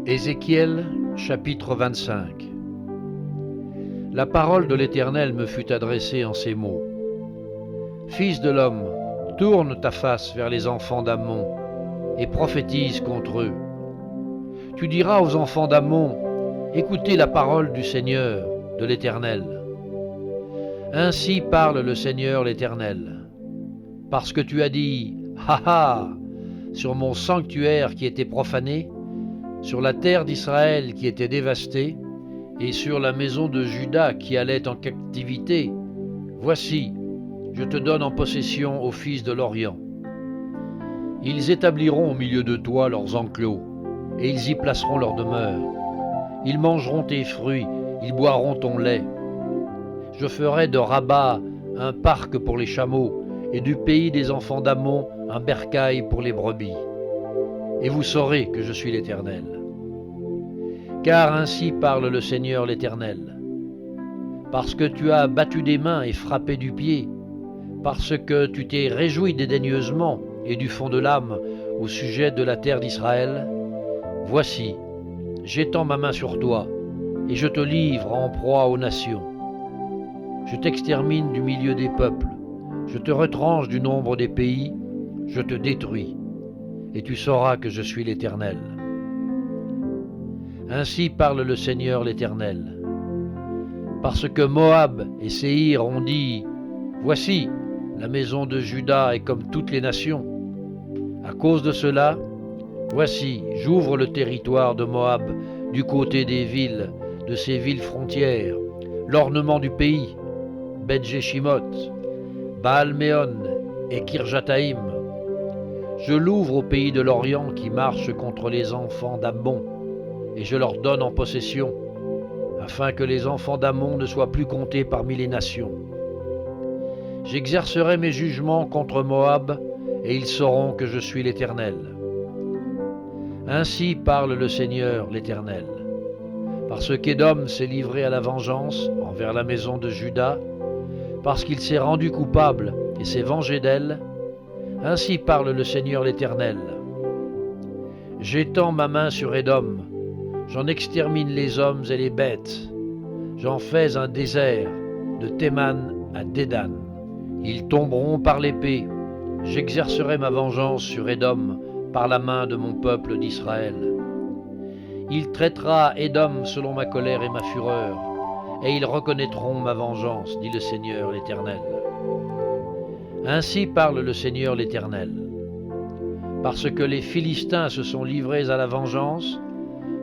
Ézéchiel, chapitre 25. La parole de l'Éternel me fut adressée en ces mots. Fils de l'homme, tourne ta face vers les enfants d'Ammon et prophétise contre eux. Tu diras aux enfants d'Ammon, écoutez la parole du Seigneur, de l'Éternel. Ainsi parle le Seigneur l'Éternel. Parce que tu as dit, ha ha, sur mon sanctuaire qui était profané, sur la terre d'Israël qui était dévastée, et sur la maison de Juda qui allait en captivité, voici, je te donne en possession aux fils de l'Orient. Ils établiront au milieu de toi leurs enclos, et ils y placeront leur demeure. Ils mangeront tes fruits, ils boiront ton lait. Je ferai de Rabat un parc pour les chameaux, et du pays des enfants d'Ammon un bercail pour les brebis. Et vous saurez que je suis l'Éternel. Car ainsi parle le Seigneur l'Éternel. Parce que tu as battu des mains et frappé du pied, parce que tu t'es réjoui dédaigneusement et du fond de l'âme au sujet de la terre d'Israël, voici, j'étends ma main sur toi, et je te livre en proie aux nations. Je t'extermine du milieu des peuples, je te retranche du nombre des pays, je te détruis, et tu sauras que je suis l'Éternel. Ainsi parle le Seigneur l'Éternel. Parce que Moab et Séhir ont dit, voici, la maison de Juda est comme toutes les nations. À cause de cela, voici, j'ouvre le territoire de Moab du côté des villes, de ses villes frontières, l'ornement du pays, Bet-Jéchimoth, Baal-Méon et Kirjataïm. Je l'ouvre au pays de l'Orient qui marche contre les enfants d'Ammon, et je leur donne en possession, afin que les enfants d'Ammon ne soient plus comptés parmi les nations. J'exercerai mes jugements contre Moab, et ils sauront que je suis l'Éternel. Ainsi parle le Seigneur l'Éternel. Parce qu'Édom s'est livré à la vengeance envers la maison de Juda, parce qu'il s'est rendu coupable et s'est vengé d'elle, ainsi parle le Seigneur l'Éternel. J'étends ma main sur Édom, j'en extermine les hommes et les bêtes, j'en fais un désert de Théman à Dédan. Ils tomberont par l'épée, j'exercerai ma vengeance sur Édom par la main de mon peuple d'Israël. Il traitera Édom selon ma colère et ma fureur, et ils reconnaîtront ma vengeance, dit le Seigneur l'Éternel. Ainsi parle le Seigneur l'Éternel. Parce que les Philistins se sont livrés à la vengeance,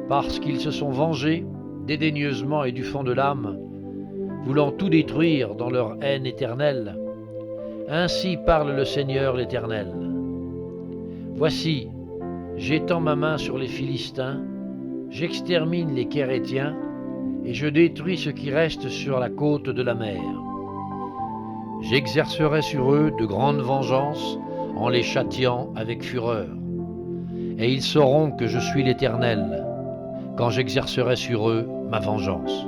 parce qu'ils se sont vengés dédaigneusement et du fond de l'âme, voulant tout détruire dans leur haine éternelle, ainsi parle le Seigneur l'Éternel. Voici, j'étends ma main sur les Philistins, j'extermine les Kérétiens, et je détruis ce qui reste sur la côte de la mer. J'exercerai sur eux de grandes vengeances en les châtiant avec fureur. Et ils sauront que je suis l'Éternel, quand j'exercerai sur eux ma vengeance.